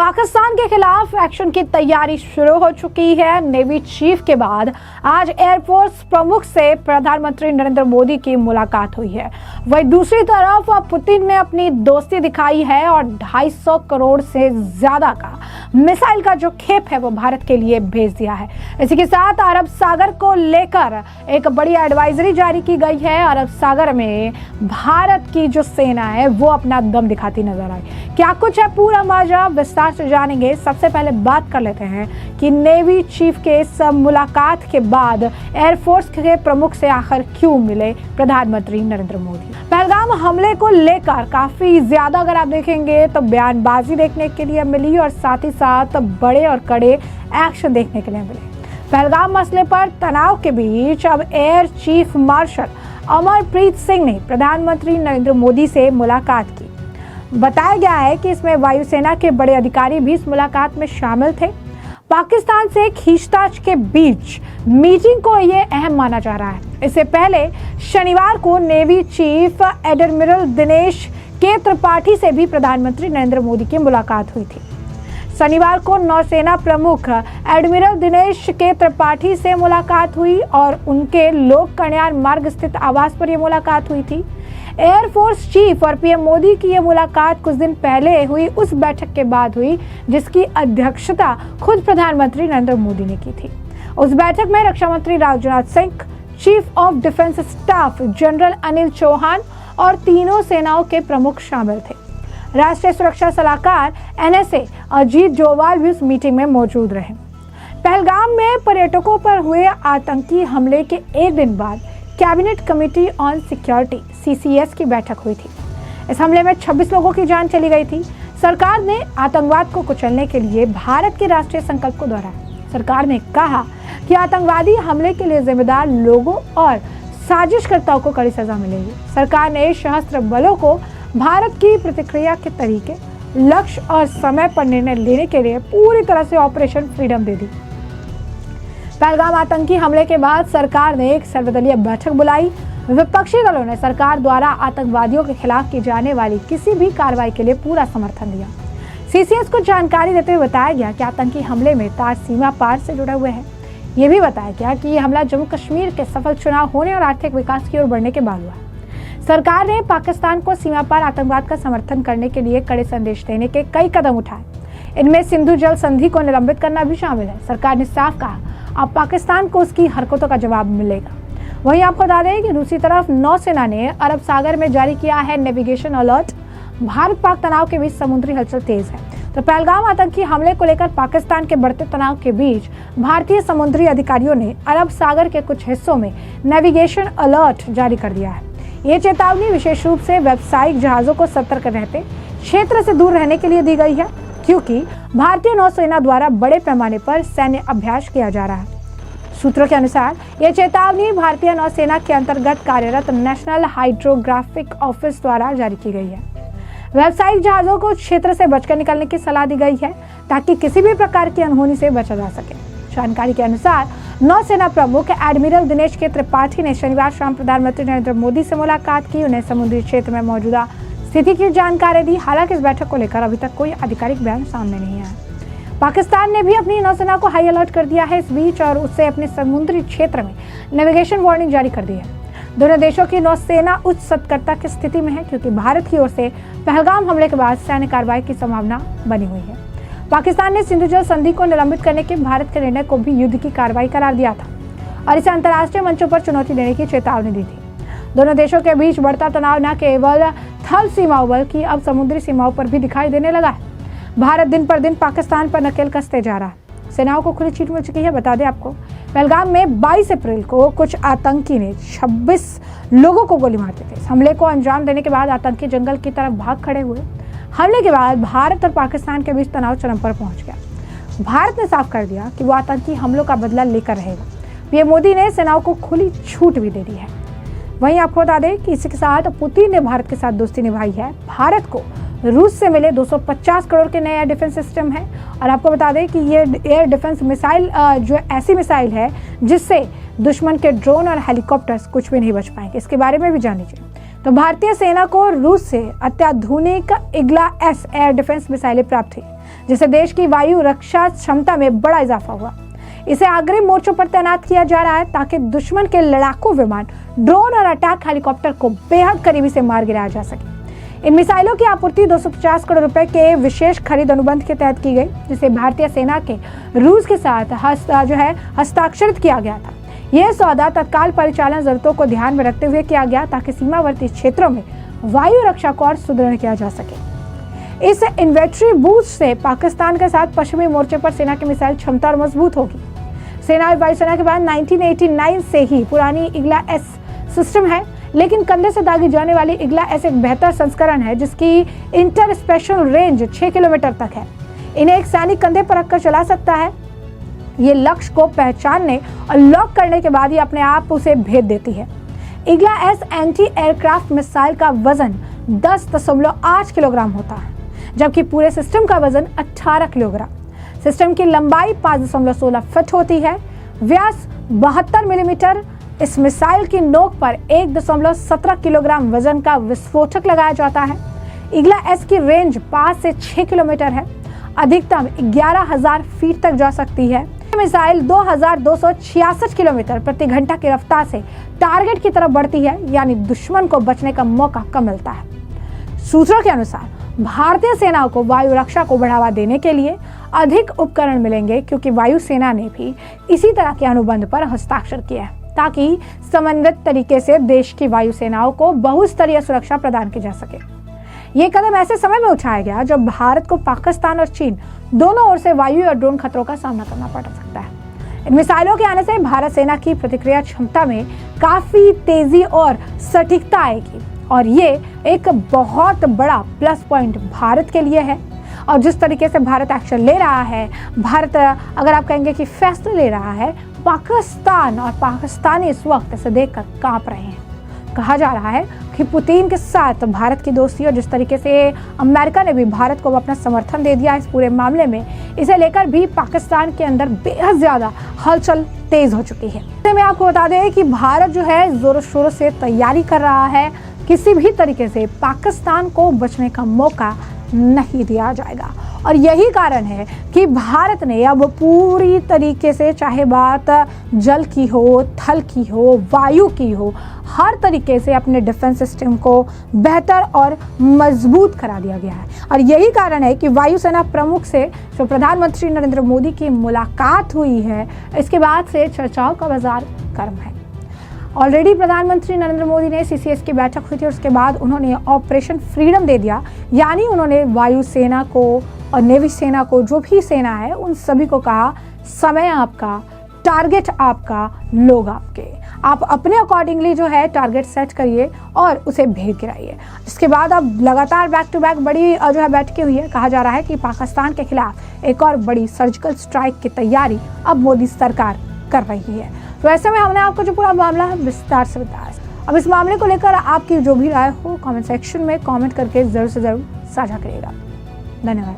पाकिस्तान के खिलाफ एक्शन की तैयारी शुरू हो चुकी है। नेवी चीफ के बाद आज एयरफोर्स प्रमुख से प्रधानमंत्री नरेंद्र मोदी की मुलाकात हुई है। वहीं दूसरी तरफ पुतिन ने अपनी दोस्ती दिखाई है और 250 करोड़ से ज्यादा का मिसाइल का जो खेप है वो भारत के लिए भेज दिया है। इसी के साथ अरब सागर को लेकर एक बड़ी एडवाइजरी जारी की गई है। अरब सागर में भारत की जो सेना है वो अपना दम दिखाती नजर आई। क्या कुछ है पूरा माजरा विस्तार से जानेंगे। सबसे पहले बात कर लेते हैं कि नेवी चीफ के इस मुलाकात के बाद एयरफोर्स के प्रमुख से आखिर क्यों मिले प्रधानमंत्री नरेंद्र मोदी। पहलगाम हमले को लेकर काफी ज्यादा अगर आप देखेंगे तो बयानबाजी देखने के लिए मिली और साथ ही साथ बड़े और कड़े एक्शन देखने के लिए मिले। पहलगाम मसले पर तनाव के बीच अब air chief marshal Amarpreet Singh ने प्रधानमंत्री नरेंद्र मोदी से मुलाकात की। बताया गया है कि इसमें वायुसेना के बड़े अधिकारी भी इस मुलाकात में शामिल थे। पाकिस्तान से खींचतान के बीच मीटिंग को ये अहम माना जा रहा है। इससे पहले शनिवार को नेवी चीफ एडमिरल दिनेश के त्रिपाठी से भी प्रधानमंत्री नरेंद्र मोदी की मुलाकात हुई थी। शनिवार को नौसेना प्रमुख एडमिरल दिनेश के त्रिपाठी से मुलाकात हुई और उनके लोक कल्याण मार्ग स्थित आवास पर यह मुलाकात हुई थी। एयरफोर्स चीफ और पीएम मोदी की यह मुलाकात कुछ दिन पहले हुई उस बैठक के बाद हुई जिसकी अध्यक्षता खुद प्रधानमंत्री नरेंद्र मोदी ने की थी। उस बैठक में रक्षा मंत्री Rajnath Singh, chief of defence staff general Anil Chauhan और तीनों सेनाओं के प्रमुख शामिल थे। राष्ट्रीय सुरक्षा सलाहकार एनएसए अजीत डोभाल भी उस मीटिंग में मौजूद रहे। पहलगाम में पर्यटकों पर हुए आतंकी हमले के एक दिन बाद cabinet committee on security CCS की बैठक हुई थी। इस हमले में 26 लोगों की जान चली गई थी। सरकार ने आतंकवाद को कुचलने के लिए भारत के राष्ट्रीय संकल्प को दोहराया। सरकार ने कहा कि आतंकवादी हमले के लिए जिम्मेदार लोगों और साजिशकर्ताओं को कड़ी सजा मिलेगी। सरकार ने सशस्त्र बलों को भारत की प्रतिक्रिया के तरीके, लक्ष्य और समय पर निर्णय लेने के लिए पूरी तरह से ऑपरेशन फ्रीडम दे दी। पहलगाम आतंकी हमले के बाद सरकार ने एक सर्वदलीय बैठक बुलाई। विपक्षी दलों ने सरकार द्वारा आतंकवादियों के खिलाफ की जाने वाली किसी भी कार्रवाई के लिए पूरा समर्थन दिया। सीसीएस को जानकारी देते हुए बताया गया कि आतंकी हमले में तार सीमा पार से जुड़े हुए हैं। ये भी बताया गया कि यह हमला जम्मू कश्मीर के सफल चुनाव होने और आर्थिक विकास की ओर बढ़ने के बाद हुआ। सरकार ने पाकिस्तान को सीमा पार आतंकवाद का समर्थन करने के लिए कड़े संदेश देने के कई कदम उठाए। इनमें सिंधु जल संधि को निलंबित करना भी शामिल है। सरकार ने साफ कहा अब पाकिस्तान को उसकी हरकतों का जवाब मिलेगा। वहीं आपको बता दें कि दूसरी तरफ नौसेना ने अरब सागर में जारी किया है नेविगेशन अलर्ट। भारत पाक तनाव के बीच समुद्री हलचल तेज है। तो पहलगाम आतंकी हमले को लेकर पाकिस्तान के बढ़ते तनाव के बीच भारतीय समुद्री अधिकारियों ने अरब सागर के कुछ हिस्सों में नेविगेशन अलर्ट जारी कर दिया है। ये चेतावनी विशेष रूप से व्यावसायिक जहाजों को सतर्क रहते क्षेत्र से दूर रहने के लिए दी गई है, क्योंकि भारतीय नौसेना द्वारा बड़े पैमाने पर सैन्य अभ्यास किया जा रहा है। सूत्रों के अनुसार यह चेतावनी भारतीय नौसेना के अंतर्गत कार्यरत नेशनल हाइड्रोग्राफिक ऑफिस द्वारा जारी की गई है। व्यावसायिक जहाजों को क्षेत्र से बचकर निकलने की सलाह दी गई है ताकि किसी भी प्रकार की अनहोनी से बचा जा सके। जानकारी के अनुसार नौसेना प्रमुख एडमिरल दिनेश के त्रिपाठी ने शनिवार शाम प्रधानमंत्री नरेंद्र मोदी से मुलाकात की। उन्हें समुद्री क्षेत्र में मौजूदा स्थिति की जानकारी दी। हालांकि इस बैठक को लेकर अभी तक कोई आधिकारिक बयान सामने नहीं आया। पाकिस्तान ने भी अपनी नौसेना को हाई अलर्ट कर दिया है इस बीच और उससे अपने समुद्री क्षेत्र में नेविगेशन वार्निंग जारी कर दी है। दोनों देशों की नौसेना उच्च सतर्कता की स्थिति में है, क्योंकि भारत की ओर से पहलगाम हमले के बाद सैन्य कार्रवाई की संभावना बनी हुई है। पाकिस्तान ने सिंधु जल संधि को निलंबित करने के भारत के निर्णय को भी युद्ध की कार्रवाई करार दिया था और इसे अंतर्राष्ट्रीय मंचों पर चुनौती देने की चेतावनी दी थी। दोनों देशों के बीच बढ़ता तनाव न केवल थल सीमाओं बल्कि अब समुद्री सीमाओं पर भी दिखाई देने लगा है। भारत दिन पर दिन पाकिस्तान पर नकेल कसते जा रहा है। सेनाओं को खुली छूट मिल चुकी है। बता दें आपको, पहलगाम में 22 अप्रैल को कुछ आतंकी ने 26 लोगों को गोली मार दी थी। इस हमले को अंजाम देने के बाद आतंकी जंगल की तरफ भाग खड़े हुए। हमले के बाद भारत और पाकिस्तान के बीच तनाव चरम पर पहुंच गया। भारत ने साफ कर दिया कि वो आतंकी हमलों का बदला लेकर रहेगा। पीएम मोदी ने सेनाओं को खुली छूट भी दे दी है। वहीं आपको बता दें कि इसी के साथ पुतिन ने भारत के साथ दोस्ती निभाई है। भारत को रूस से मिले 250 करोड़ के नए एयर डिफेंस सिस्टम है और आपको बता दें कि ये एयर डिफेंस मिसाइल जो ऐसी मिसाइल है जिससे दुश्मन के ड्रोन और हेलीकॉप्टर्स कुछ भी नहीं बच पाएंगे। इसके बारे में भी जान लीजिए। तो भारतीय सेना को रूस से अत्याधुनिक इग्ला-एस एयर डिफेंस मिसाइलें प्राप्त हुई, जिससे देश की वायु रक्षा क्षमता में बड़ा इजाफा हुआ। इसे अग्रिम मोर्चों पर तैनात किया जा रहा है ताकि दुश्मन के लड़ाकू विमान, ड्रोन और अटैक हेलीकॉप्टर को बेहद करीबी से मार गिराया जा सके। इन मिसाइलों की आपूर्ति 250 करोड़ रुपए के विशेष खरीद अनुबंध के तहत की गई, जिसे भारतीय सेना के रूस के साथ हस्ताक्षरित किया गया था। यह सौदा तत्काल परिचालन जरूरतों को ध्यान में रखते हुए किया गया ताकि सीमावर्ती क्षेत्रों में वायु रक्षा को और सुदृढ़ किया जा सके। इस इन्वेंट्री बूस्ट से पाकिस्तान के साथ पश्चिमी मोर्चे पर सेना की मिसाइल क्षमता और मजबूत होगी। सेना और वायुसेना के बाद 1989 से ही पुरानी इग्ला-एस सिस्टम है, लेकिन कंधे से दागी जाने वाली इग्ला-एस एक बेहतर संस्करण है जिसकी इंटर स्पेशल रेंज 6 किलोमीटर तक है। इन्हें एक सैनिक कंधे पर रखकर चला सकता है। ये लक्ष्य को पहचानने और लॉक करने के बाद ही अपने आप उसे भेद देती है। इग्ला-एस एंटी एयरक्राफ्ट मिसाइल का वजन 10.8 किलोग्राम होता है, जबकि पूरे सिस्टम का वजन 18 किलोग्राम। सिस्टम की लंबाई 5.16 फीट होती है, व्यास 72 मिलीमीटर। इस मिसाइल की नोक पर 1.17 किलोग्राम वजन का विस्फोटक लगाया जाता है। इग्ला-एस की रेंज 5 से 6 किलोमीटर है, अधिकतम 11,000 फीट तक जा सकती है। मिसाइल 2,266 किलोमीटर प्रति घंटा की रफ्तार से टारगेट की तरफ बढ़ती है, यानी दुश्मन को बचने का मौका कम मिलता है। सूत्रों के अनुसार भारतीय सेना को वायु रक्षा को बढ़ावा देने के लिए अधिक उपकरण मिलेंगे, क्योंकि वायुसेना ने भी इसी तरह के अनुबंध पर हस्ताक्षर किया है ताकि समन्वित तरीके से देश की वायुसेनाओं को बहुस्तरीय सुरक्षा प्रदान की जा सके। ये कदम ऐसे समय में उठाया गया जब भारत को पाकिस्तान और चीन दोनों ओर से वायु और ड्रोन खतरों का सामना करना पड़ सकता है। इन मिसाइलों के आने से भारत सेना की प्रतिक्रिया क्षमता में काफी तेजी और सटीकता आएगी, और ये एक बहुत बड़ा प्लस पॉइंट भारत के लिए है। और जिस तरीके से भारत एक्शन ले रहा है, भारत अगर आप कहेंगे कि फैसला ले रहा है, पाकिस्तान और पाकिस्तानी इस वक्त इसे देखकर कांप रहे हैं। कहा जा रहा है कि पुतिन के साथ भारत की दोस्ती और जिस तरीके से अमेरिका ने भी भारत को अपना समर्थन दे दिया इस पूरे मामले में, इसे लेकर भी पाकिस्तान के अंदर बेहद ज्यादा हलचल तेज हो चुकी है। मैं आपको बता दें कि भारत जो है जोरों शोरों से तैयारी कर रहा है, किसी भी तरीके से पाकिस्तान को बचने का मौका नहीं दिया जाएगा। और यही कारण है कि भारत ने अब पूरी तरीके से, चाहे बात जल की हो, थल की हो, वायु की हो, हर तरीके से अपने डिफेंस सिस्टम को बेहतर और मजबूत करा दिया गया है। और यही कारण है कि वायुसेना प्रमुख से जो प्रधानमंत्री नरेंद्र मोदी की मुलाकात हुई है, इसके बाद से चर्चाओं का बाजार गर्म है। ऑलरेडी प्रधानमंत्री नरेंद्र मोदी ने CCS की बैठक हुई थी, और उसके बाद उन्होंने ऑपरेशन फ्रीडम दे दिया, यानी उन्होंने वायुसेना को और नेवी सेना को, जो भी सेना है, उन सभी को कहा समय आपका, टारगेट आपका, लोग आपके, आप अपने अकॉर्डिंगली जो है टारगेट सेट करिए और उसे भेद गिराइए। इसके बाद अब लगातार बैक टू बैक बड़ी जो है बैठकें हुई है। कहा जा रहा है कि पाकिस्तान के खिलाफ एक और बड़ी सर्जिकल स्ट्राइक की तैयारी अब मोदी सरकार कर रही है। तो ऐसे में हमने आपको जो पूरा मामला है विस्तार से बताया। अब इस मामले को लेकर आपकी जो भी राय हो कमेंट सेक्शन में कमेंट करके जरूर से जरूर साझा करिएगा। धन्यवाद।